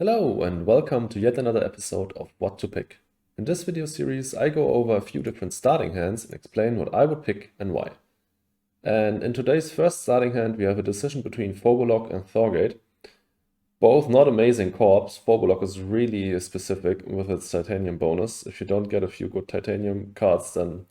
Hello and welcome to yet another episode of What to Pick. In this video series I go over a few different starting hands and explain what I would pick and why. And in today's first starting hand we have a decision between Phobolog and Thorgate. Both not amazing corps. Phobolog is really specific with its titanium bonus. If you don't get a few good titanium cards then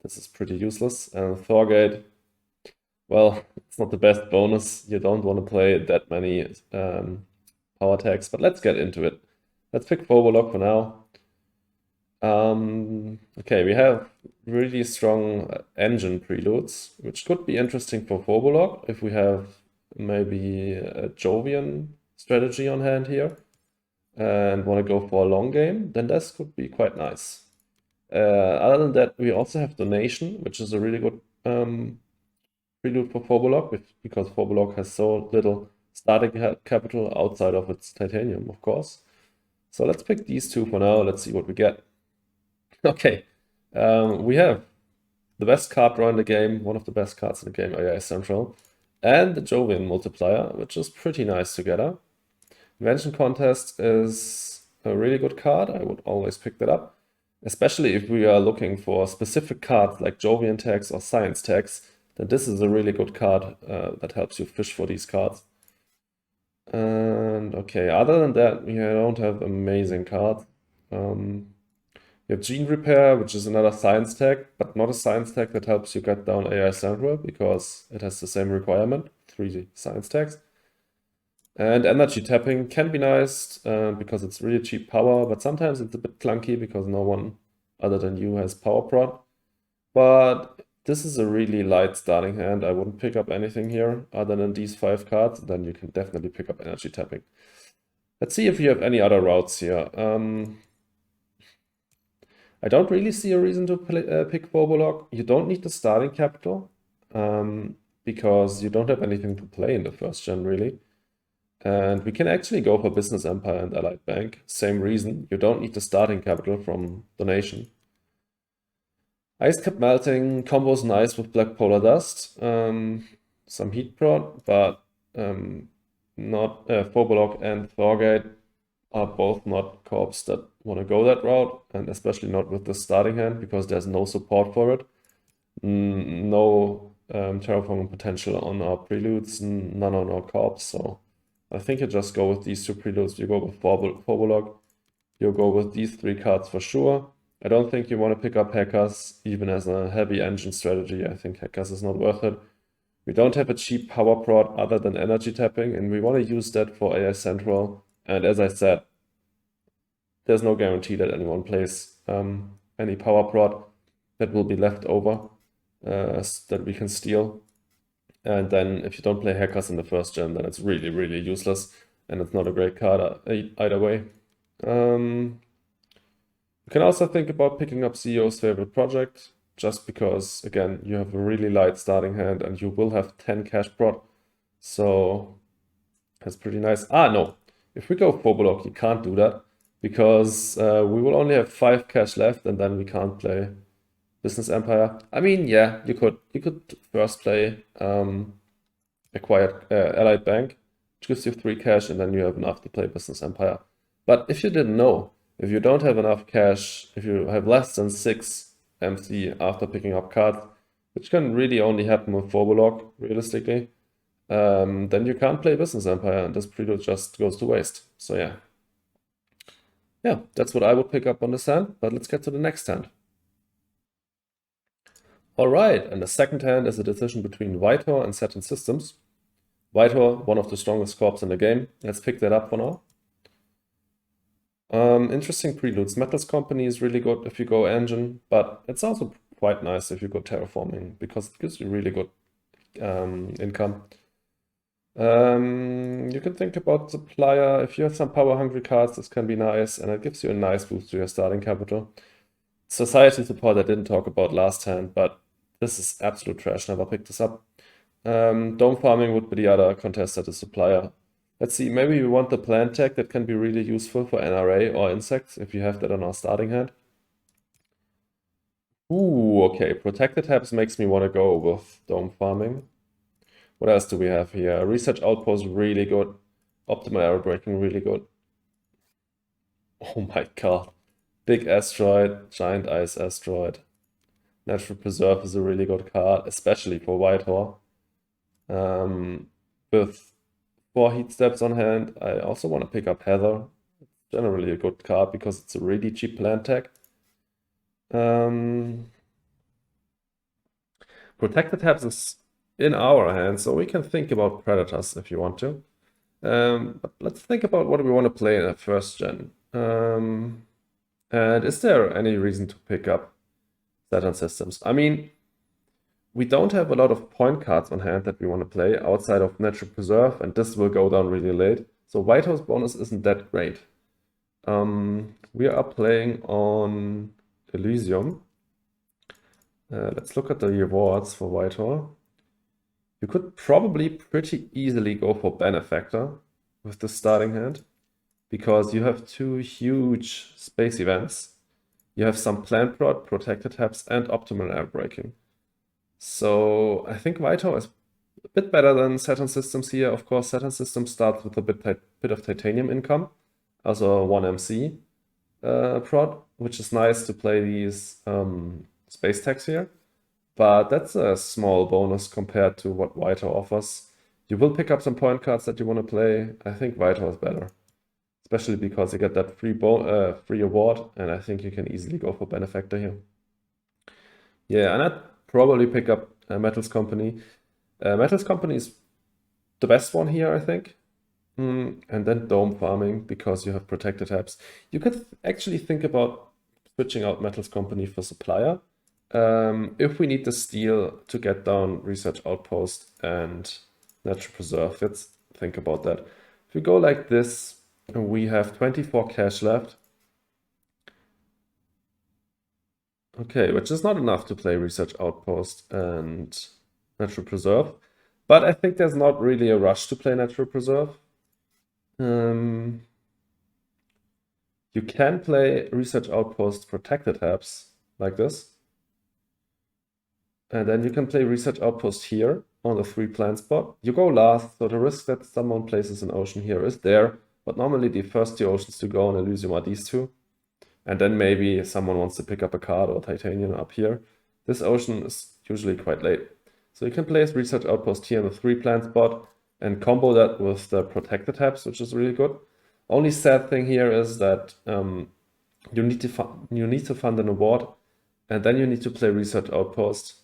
this is pretty useless. And Thorgate, well, it's not the best bonus. You don't want to play that many power tags, but let's get into it. Let's pick Phobolog for now. Okay, we have really strong engine preludes, which could be interesting for Phobolog if we have maybe a Jovian strategy on hand here and want to go for a long game, then this could be quite nice. Other than that, we also have Donation, which is a really good prelude for Phobolog, because Phobolog has so little starting capital outside of its titanium, of course. So let's pick these two for now. Let's see what we get. Okay, we have the best card draw in the game, one of the best cards in the game, AI Central, and the Jovian multiplier, which is pretty nice together. Invention Contest is a really good card. I would always pick that up, especially if we are looking for specific cards like Jovian tags or science tags. Then this is a really good card that helps you fish for these cards. And okay, other than that, we don't have amazing cards. We have Gene Repair, which is another science tag, but not a science tag that helps you get down AI Central because it has the same requirement, 3 science tags. And Energy Tapping can be nice because it's really cheap power, but sometimes it's a bit clunky because no one other than you has power prod. But this is a really light starting hand. I wouldn't pick up anything here other than these 5 cards. Then you can definitely pick up Energy Tapping. Let's see if you have any other routes here. I don't really see a reason to pick Phobolog. You don't need the starting capital because you don't have anything to play in the first gen, really. And we can actually go for Business Empire and Allied Bank. Same reason. You don't need the starting capital from Donation. Ice Cap Melting combos nice with Black Polar Dust. Some Heat Prod, but not Phobolog and Thorgate are both not corps that want to go that route, and especially not with the starting hand because there's no support for it. No terraforming potential on our preludes, none on our corps, so I think you just go with these 2 preludes. You go with Phobolog, you go with these 3 cards for sure. I don't think you want to pick up Hackers even as a heavy engine strategy. I think Hackers is not worth it. We don't have a cheap power prod other than Energy Tapping, and we want to use that for AI Central. And as I said, there's no guarantee that anyone plays any power prod that will be left over that we can steal. And then if you don't play Hackers in the first gen, then it's really, really useless. And it's not a great card either way. You can also think about picking up CEO's favorite project, just because, again, you have a really light starting hand and you will have 10 cash prod. So that's pretty nice. No. If we go Phobolog, you can't do that because we will only have 5 cash left and then we can't play Business Empire. I mean, yeah, you could first play Acquired Allied Bank, which gives you 3 cash and then you have enough to play Business Empire. But if you didn't know, if you don't have enough cash, if you have less than 6 MC after picking up cards, which can really only happen with Phobolog, realistically, then you can't play Business Empire and this prelude just goes to waste. So yeah, that's what I would pick up on this hand, but let's get to the next hand. Alright, and the second hand is a decision between Vitor and Saturn Systems. Vitor, one of the strongest corps in the game. Let's pick that up for now. Interesting preludes. Metals Company is really good if you go engine, but it's also quite nice if you go terraforming because it gives you really good income. You can think about Supplier. If you have some power-hungry cards, this can be nice, and it gives you a nice boost to your starting capital. Society Support I didn't talk about last hand, but this is absolute trash. Never picked this up. Dome Farming would be the other contested Supplier. Let's see, maybe we want the plant tag that can be really useful for NRA or insects, if you have that on our starting hand. Ooh, okay, Protected Tabs makes me want to go with Dome Farming. What else do we have here? Research Outpost, really good. Optimal Arrow Breaking, really good. Oh my god. Big asteroid, giant ice asteroid. Natural Preserve is a really good card, especially for Vitor. With 4 heat steps on hand, I also want to pick up Heather. Generally a good card because it's a really cheap plant tag. Protected Tabs is in our hands, so we can think about Predators if you want to. But let's think about what we want to play in a first gen. And is there any reason to pick up Saturn systems? I mean, we don't have a lot of point cards on hand that we want to play outside of Natural Preserve, and this will go down really late. So Vitor's bonus isn't that great. We are playing on Elysium. Let's look at the rewards for Vitor. You could probably pretty easily go for Benefactor with the starting hand, because you have 2 huge space events. You have some Plant Prod, Protected Tabs, and Optimal Air Braking. So I think Vitor is a bit better than Saturn systems here. Of course, Saturn systems starts with a bit of titanium income, also 1 MC prod, which is nice to play these space tags here. But that's a small bonus compared to what Vitor offers. You will pick up some point cards that you want to play. I think Vitor is better, especially because you get that free award, and I think you can easily go for Benefactor here. Yeah, and I'd probably pick up Metals Company. Metals Company is the best one here, I think. And then Dome Farming, because you have Protected Tabs. You could actually think about switching out Metals Company for Supplier. If we need the steel to get down Research Outpost and Natural Preserve, let's think about that. If we go like this, we have 24 cash left. Okay, which is not enough to play Research Outpost and Natural Preserve. But I think there's not really a rush to play Natural Preserve. You can play Research Outpost Protected Tabs like this. And then you can play Research Outpost here on the 3 plant spot. You go last, so the risk that someone places an ocean here is there. But normally the first 2 oceans to go on Elysium are these 2. And then maybe someone wants to pick up a card or titanium up here. This ocean is usually quite late. So you can place Research Outpost here in the 3 plant spot and combo that with the Protected Tabs, which is really good. Only sad thing here is that you need to fund an award, and then you need to play Research Outpost.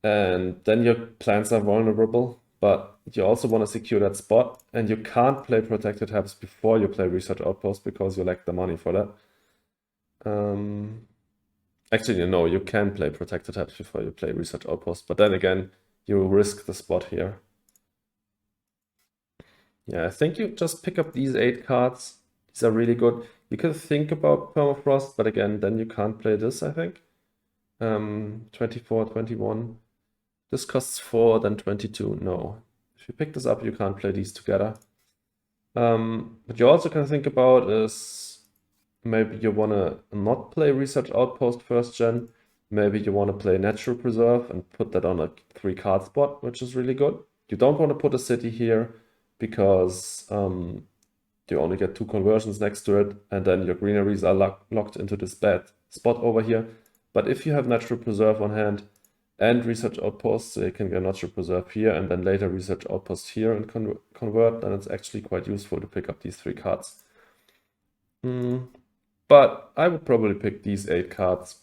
And then your plants are vulnerable, but you also want to secure that spot, and you can't play Protected Tabs before you play Research Outpost because you lack the money for that. Actually, no, you can play Protected Tabs before you play Research Outpost, but then again, you risk the spot here. Yeah, I think you just pick up these 8 cards. These are really good. You can think about Permafrost, but again, then you can't play this, I think. 24, 21. This costs 4, then 22. No. If you pick this up, you can't play these together. What you also can think about is maybe you want to not play Research Outpost first gen. Maybe you want to play Natural Preserve and put that on a 3 card spot, which is really good. You don't want to put a city here because you only get 2 conversions next to it, and then your greeneries are locked into this bad spot over here. But if you have Natural Preserve on hand and Research Outpost, so you can get Natural Preserve here and then later Research Outpost here and convert, then it's actually quite useful to pick up these 3 cards. But I would probably pick these 8 cards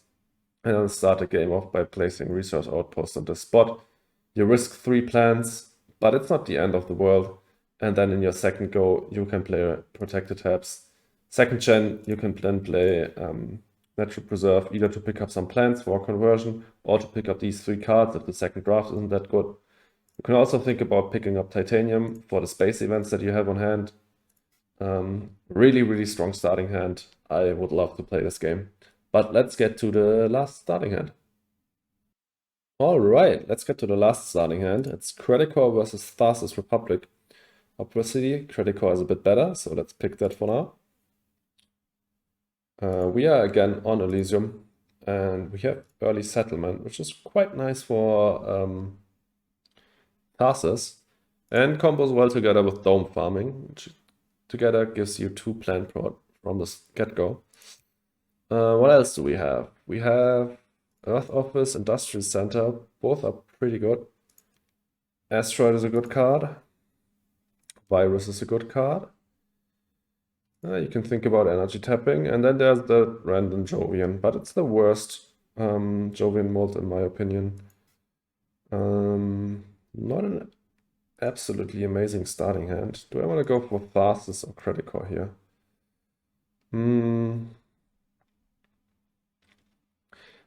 and then start the game off by placing Research Outpost on this spot. You risk 3 plants, but it's not the end of the world. And then in your second go, you can play Protected Tabs. Second gen, you can then play Natural Preserve, either to pick up some plants for conversion or to pick up these 3 cards if the second draft isn't that good. You can also think about picking up titanium for the space events that you have on hand. Really, really strong starting hand. I would love to play this game. But let's get to the last starting hand. All right, let's get to the last starting hand. It's Credicor versus Tharsis Republic. Obviously, Credicor is a bit better, so let's pick that for now. We are again on Elysium, and we have early settlement, which is quite nice for Tharsis, and combos well together with Dome Farming, which together gives you 2 plant prod from the get-go. What else do we have? We have Earth Office, Industrial Center. Both are pretty good. Asteroid is a good card. Virus is a good card. You can think about energy tapping. And then there's the random Jovian, but it's the worst Jovian mold in my opinion. Not an absolutely amazing starting hand. Do I want to go for Tharsis or Credicor here?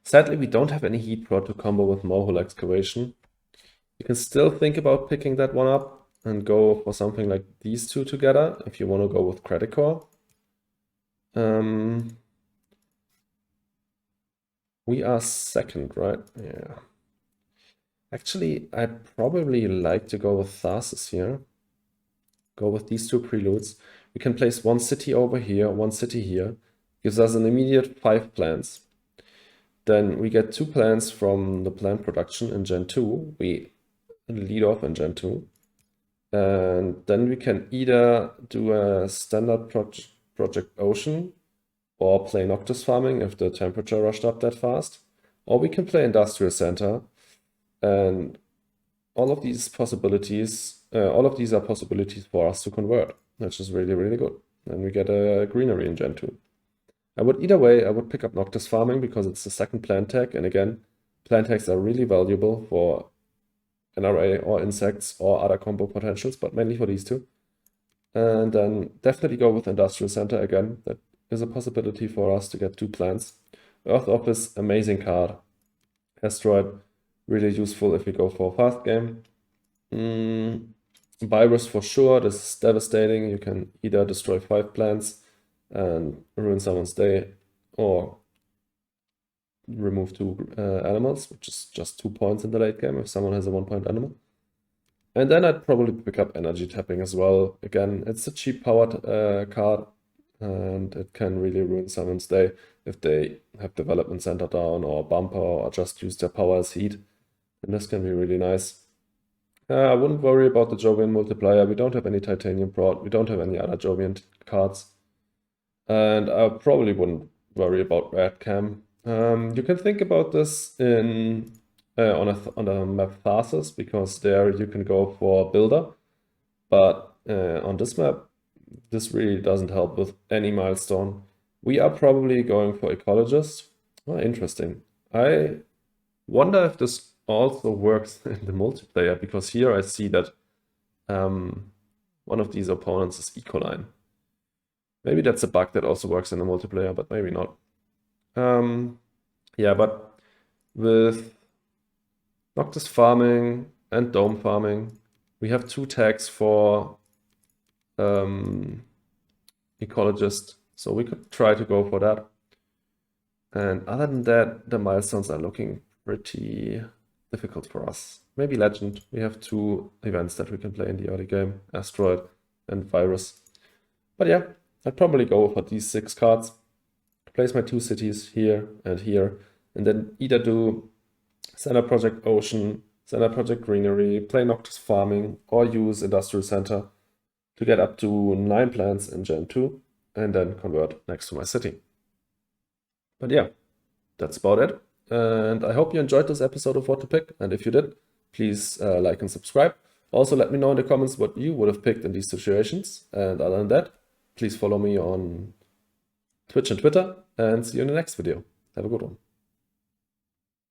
Sadly, we don't have any heat prod to combo with Morhole Excavation. You can still think about picking that one up and go for something like these two together if you want to go with Credicor. We are second, right? Yeah. Actually, I'd probably like to go with Tharsis here. Go with these two preludes. We can place one city over here, one city here. Gives us an immediate 5 plants. Then we get 2 plants from the plant production in Gen 2. We lead off in Gen 2. And then we can either do a standard Project Ocean or play Noctis farming if the temperature rushed up that fast. Or we can play Industrial Center. And all of these are possibilities for us to convert, which is really, really good. And we get a greenery in Gen 2. Either way, I would pick up Noctis farming because it's the second plant tag. And again, plant tags are really valuable for NRA or insects or other combo potentials, but mainly for these two. And then definitely go with Industrial Center again. That is a possibility for us to get 2 plants. Earth Office, amazing card. Asteroid, really useful if we go for a fast game. Virus for sure, this is devastating. You can either destroy 5 plants and ruin someone's day, or remove 2 animals, which is just 2 points in the late game if someone has a 1-point animal. And then I'd probably pick up energy tapping as well. Again, it's a cheap powered card, and it can really ruin someone's day if they have development center down or bumper or just use their power as heat. And this can be really nice. I wouldn't worry about the Jovian multiplier. We don't have any Titanium Prod. We don't have any other Jovian cards. And I probably wouldn't worry about Red Cam. You can think about this on a map Tharsis, because there you can go for Builder. But on this map, this really doesn't help with any milestone. We are probably going for Ecologist. Oh, interesting. I wonder if this also works in the multiplayer, because here I see that one of these opponents is Ecoline. Maybe that's a bug that also works in the multiplayer, but maybe not. Yeah, but with Noctis farming and Dome farming, we have 2 tags for Ecologist, so we could try to go for that. And other than that, the milestones are looking pretty difficult for us. Maybe Legend. We have 2 events that we can play in the early game, Asteroid and Virus. But yeah, I'd probably go for these 6 cards, place my 2 cities here, and then either do Center Project Ocean, Center Project Greenery, play Noctis farming, or use Industrial Center to get up to 9 plants in Gen 2, and then convert next to my city. But yeah, that's about it. And I hope you enjoyed this episode of What to Pick, and if you did, please like and subscribe. Also, let me know in the comments what you would have picked in these situations. And other than that, please follow me on Twitch and Twitter, and see you in the next video. Have a good one.